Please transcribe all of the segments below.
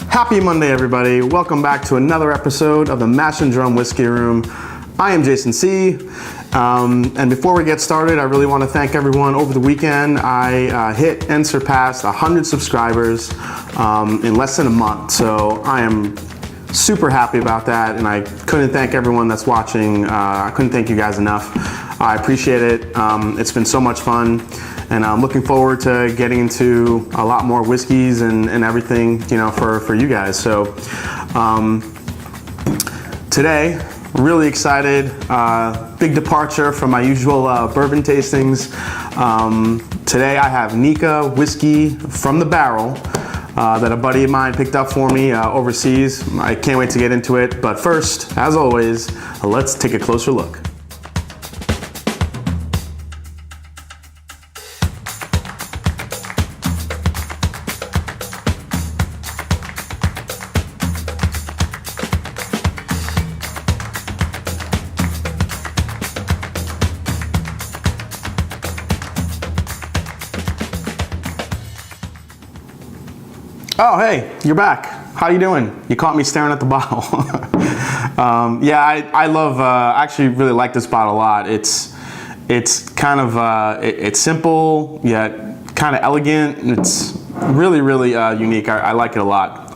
Happy Monday, everybody. Welcome back to another episode of the Mash and Drum Whiskey Room. I am Jason C. And before we get started, I really want to thank everyone. Over the weekend, I hit and surpassed 100 subscribers in less than a month. So I am super happy about that, and I couldn't thank everyone that's watching. I couldn't thank you guys enough. I appreciate it. It's been so much fun, and I'm looking forward to getting into a lot more whiskeys and everything, you know, for you guys. So today, really excited. Big departure from my usual bourbon tastings. Today I have Nikka whiskey from the barrel that a buddy of mine picked up for me overseas. I can't wait to get into it, but first, as always, let's take a closer look. Oh, hey, you're back. How you doing? You caught me staring at the bottle. Yeah, I love, I actually really like this bottle a lot. It's kind of, it's simple, yet kind of elegant. It's really, really unique. I like it a lot.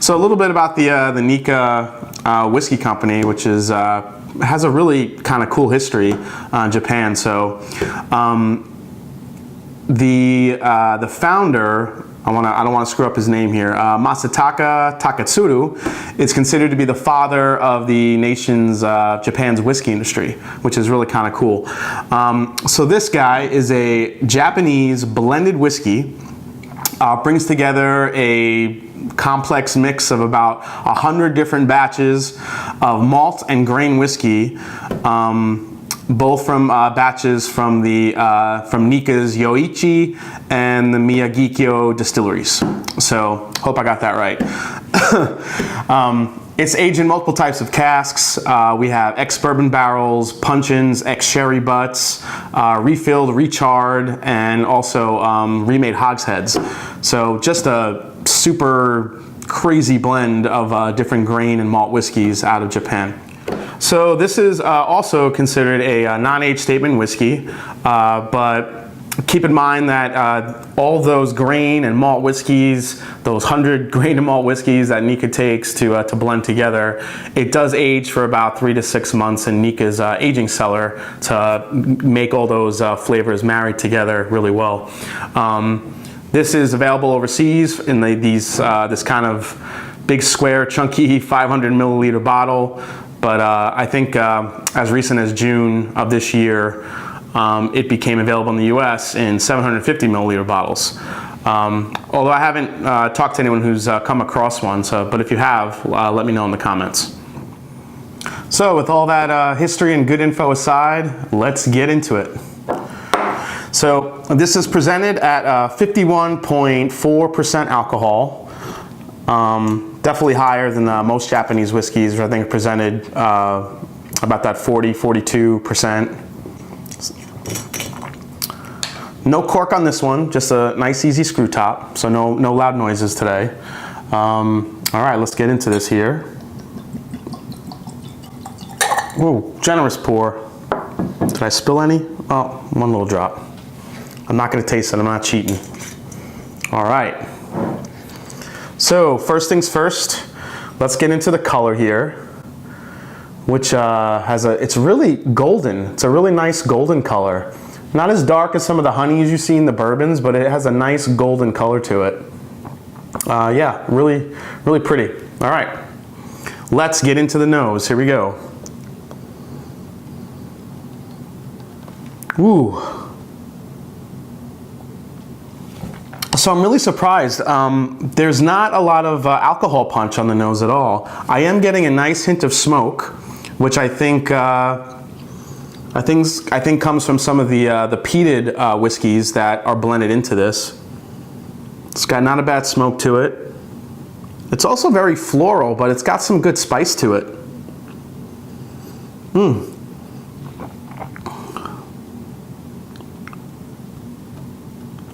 So a little bit about the Nikka whiskey company, which is, has a really kind of cool history in Japan. So the founder, I don't want to screw up his name here. Masataka Takatsuru is considered to be the father of the nation's Japan's whiskey industry, which is really kind of cool. So this guy is a Japanese blended whiskey. Brings together a complex mix of about 100 different batches of malt and grain whiskey. Both from batches from Nikka's Yoichi and the Miyagikyo distilleries. So, hope I got that right. It's aged in multiple types of casks. We have ex-bourbon barrels, puncheons, ex-sherry butts, refilled, recharred, and also remade hogsheads. So, just a super crazy blend of different grain and malt whiskeys out of Japan. So this is also considered a non-age statement whiskey, but keep in mind that all those grain and malt whiskeys, those 100 grain and malt whiskeys that Nikka takes to blend together, it does age for about 3 to 6 months in Nikka's aging cellar to make all those flavors married together really well. This is available overseas in this kind of big square chunky 500 milliliter bottle. But I think as recent as June of this year, it became available in the US in 750 milliliter bottles. Although I haven't talked to anyone who's come across one, but if you have, let me know in the comments. So with all that history and good info aside, let's get into it. So this is presented at 51.4% alcohol. Definitely higher than most Japanese whiskeys, which I think are presented about that 40-42%. No cork on this one, just a nice easy screw top, so no loud noises today. All right, let's get into this here. Whoa, generous pour. Did I spill any? Oh, one little drop. I'm not gonna taste it, I'm not cheating. All right. So first things first, let's get into the color here, which it's really golden. It's a really nice golden color. Not as dark as some of the honeys you see in the bourbons, but it has a nice golden color to it. Yeah, really, really pretty. All right, let's get into the nose. Here we go. Ooh. So I'm really surprised. There's not a lot of alcohol punch on the nose at all. I am getting a nice hint of smoke, which I think comes from some of the peated whiskeys that are blended into this. It's got not a bad smoke to it. It's also very floral, but it's got some good spice to it.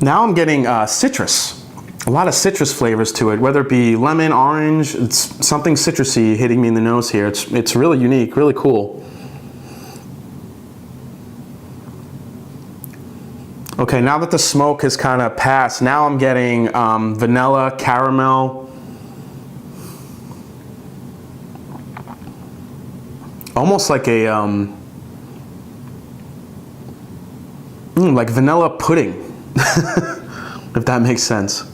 Now I'm getting citrus. a lot of citrus flavors to it, whether it be lemon, orange. It's something citrusy hitting me in the nose here. It's really unique, really cool. Okay, now that the smoke has kind of passed, now I'm getting vanilla, caramel, almost like a like vanilla pudding, if that makes sense.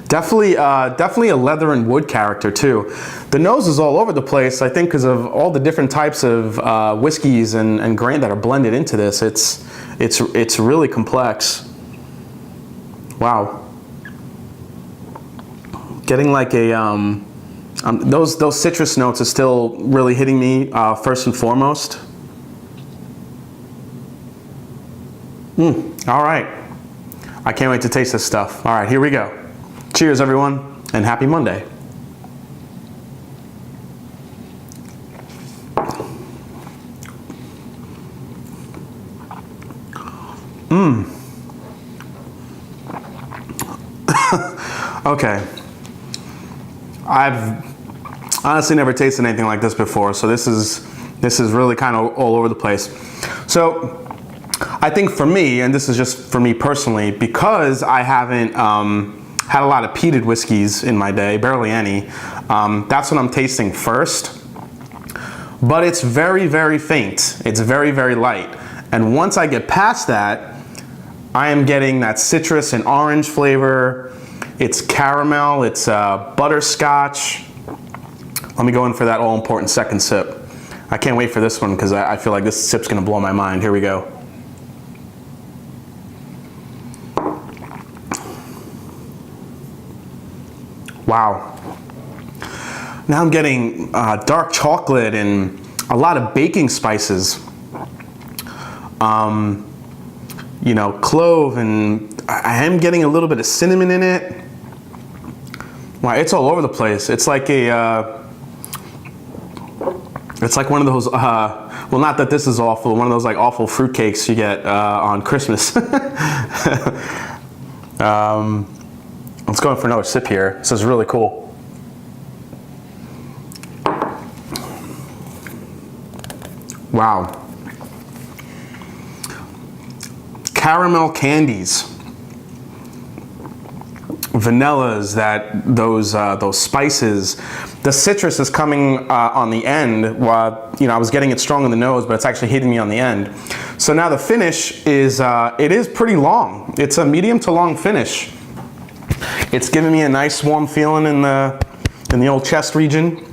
Definitely a leather and wood character too. The nose is all over the place, I think, because of all the different types of whiskeys and grain that are blended into this. It's really complex. Wow. Getting like a those citrus notes are still really hitting me first and foremost. All right. I can't wait to taste this stuff. All right, here we go. Cheers, everyone, and happy Monday. Okay. I've honestly never tasted anything like this before, so this is really kind of all over the place. So I think for me, and this is just for me personally, because I haven't had a lot of peated whiskeys in my day, barely any, that's what I'm tasting first. But it's very, very faint. It's very, very light. And once I get past that, I am getting that citrus and orange flavor. It's caramel, it's butterscotch. Let me go in for that all-important second sip. I can't wait for this one because I feel like this sip's gonna blow my mind. Here we go. Wow. Now I'm getting dark chocolate and a lot of baking spices. You know, clove, and I am getting a little bit of cinnamon in it. Wow, it's all over the place. It's like it's like one of those, well, not that this is awful, one of those like awful fruitcakes you get on Christmas. Let's go in for another sip here. This is really cool. Wow. Caramel candies, vanillas, those spices. The citrus is coming on the end. While, you know, I was getting it strong in the nose, but it's actually hitting me on the end. So now the finish is it is pretty long. It's a medium to long finish. It's giving me a nice warm feeling in the old chest region.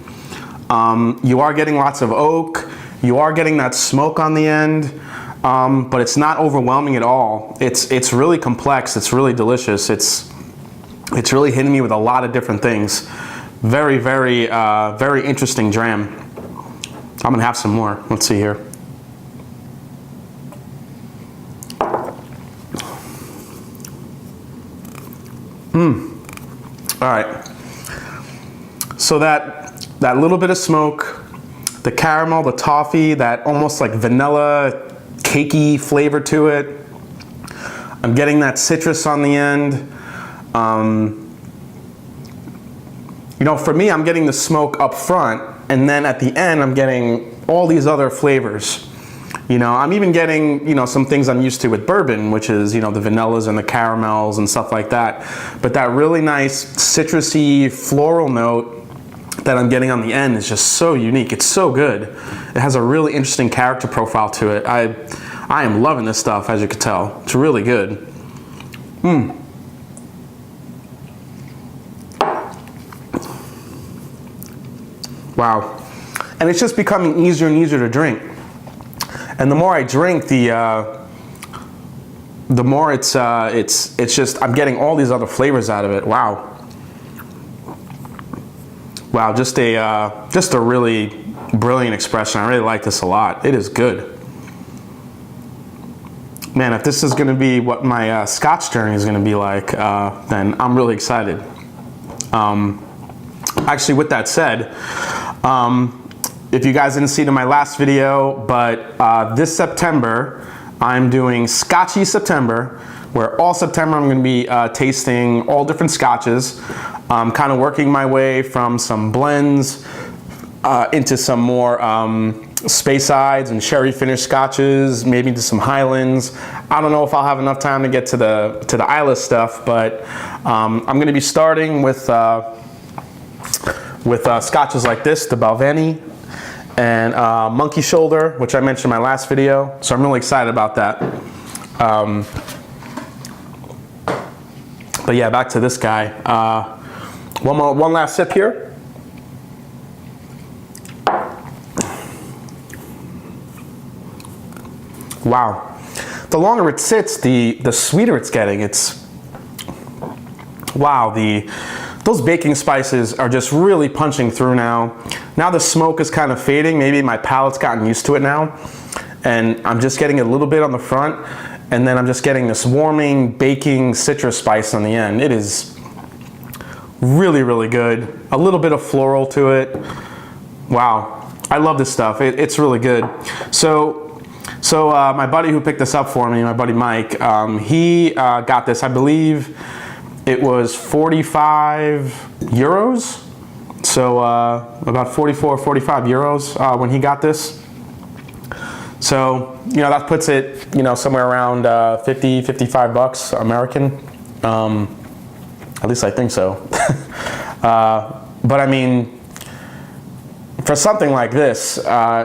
You are getting lots of oak. You are getting that smoke on the end. But it's not overwhelming at all. It's really complex. It's really delicious. It's really hitting me with a lot of different things. Very, very, very interesting dram. I'm gonna have some more. Let's see here. All right. So that little bit of smoke, the caramel, the toffee, that almost like vanilla, cakey flavor to it. I'm getting that citrus on the end. You know, for me, I'm getting the smoke up front, and then at the end, I'm getting all these other flavors. You know, I'm even getting, you know, some things I'm used to with bourbon, which is, you know, the vanillas and the caramels and stuff like that. But that really nice citrusy floral note that I'm getting on the end is just so unique. It's so good. It has a really interesting character profile to it. I am loving this stuff, as you can tell. It's really good. Wow. And it's just becoming easier and easier to drink. And the more I drink, the more it's just, I'm getting all these other flavors out of it. Wow. Wow, just a really brilliant expression. I really like this a lot. It is good. Man, if this is going to be what my Scotch journey is going to be like, then I'm really excited. Actually, with that said, if you guys didn't see it in my last video, but this September, I'm doing Scotchy September, where all September I'm going to be tasting all different scotches, kind of working my way from some blends into some more Spacesides and sherry finished scotches, maybe into some Highlands. I don't know if I'll have enough time to get to the Isla stuff, but I'm going to be starting with scotches like this, the Balvenie and Monkey Shoulder, which I mentioned in my last video. So I'm really excited about that. But yeah, back to this guy. One last sip here. Wow, the longer it sits, the sweeter it's getting. Wow, those baking spices are just really punching through now. Now the smoke is kind of fading. Maybe my palate's gotten used to it now. And I'm just getting a little bit on the front, and then I'm just getting this warming, baking citrus spice on the end. It is really, really good. A little bit of floral to it. Wow, I love this stuff. It's really good. So my buddy who picked this up for me, my buddy Mike, he got this, I believe it was 45 euros. So about 44, 45 euros when he got this. So, you know, that puts it, you know, somewhere around 50, 55 bucks American. At least I think so. But I mean, for something like this,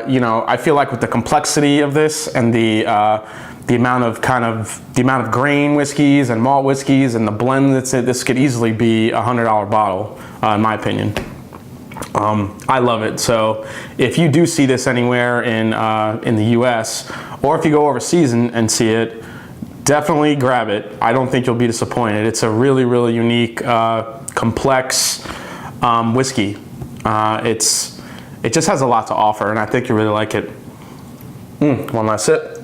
you know, I feel like with the complexity of this and the amount of grain whiskeys and malt whiskeys and the blend that's in, this could easily be a $100 bottle, in my opinion. I love it. So if you do see this anywhere in the U.S. or if you go overseas and see it, definitely grab it. I don't think you'll be disappointed. It's a really, really unique, complex whiskey. It just has a lot to offer, and I think you really like it. One last sip.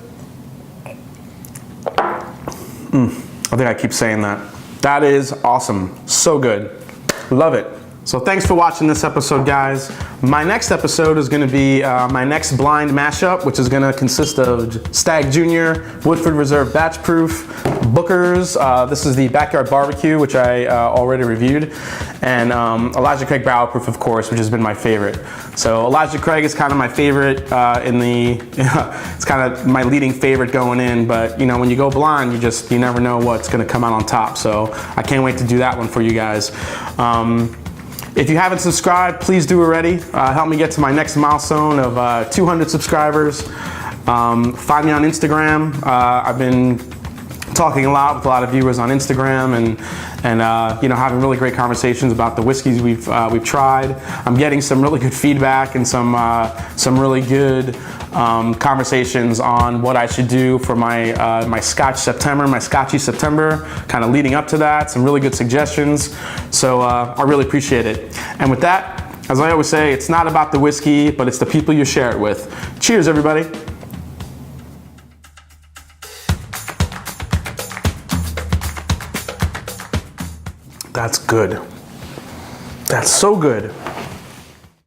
I think I keep saying that. That is awesome. So good. Love it. So thanks for watching this episode, guys. My next episode is going to be my next blind mashup, which is going to consist of Stag Junior, Woodford Reserve Batch Proof, Booker's. This is the Backyard Barbecue, which I already reviewed, and Elijah Craig Barrel Proof, of course, which has been my favorite. So Elijah Craig is kind of my favorite it's kind of my leading favorite going in, but you know, when you go blind, you never know what's going to come out on top. So I can't wait to do that one for you guys. If you haven't subscribed, please do already. Help me get to my next milestone of 200 subscribers. Find me on Instagram. I've been talking a lot with a lot of viewers on Instagram and you know, having really great conversations about the whiskeys we've tried. I'm getting some really good feedback and some really good conversations on what I should do for my Scotch September, my Scotchy September, kind of leading up to that. Some really good suggestions. So I really appreciate it. And with that, as I always say, it's not about the whiskey, but it's the people you share it with. Cheers, everybody. That's good. That's so good.